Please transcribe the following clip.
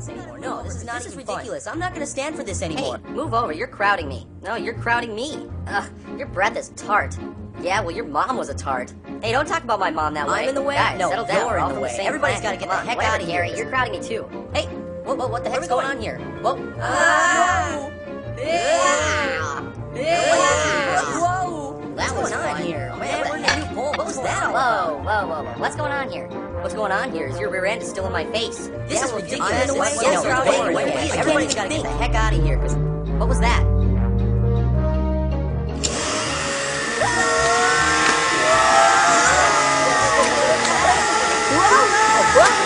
this anymore. No, this is not even ridiculous. I'm not gonna stand for this anymore. Hey, move over. You're crowding me. No, you're crowding me. Ugh, your breath is tart. Yeah, well, your mom was a tart. Hey, don't talk about my mom that way. I'm in the way? Guys, No, settle down. you're We're in all the from way. the same Everybody's planet. gotta get Come the on, heck whatever, outta here. Gary. You're crowding me too. Hey, what the heck's going on here? Whoa. Whoa! That was on fun. here? Oh, Man, what we're the in a heck? new pole. What was that all about? Whoa. What's going on here? What's going on here is your rear end is still in my face. This is well, ridiculous. I'm in the way. Yes, No, wait, wait. I can't Everybody's even got to get think. the heck out of here. What was that? Whoa!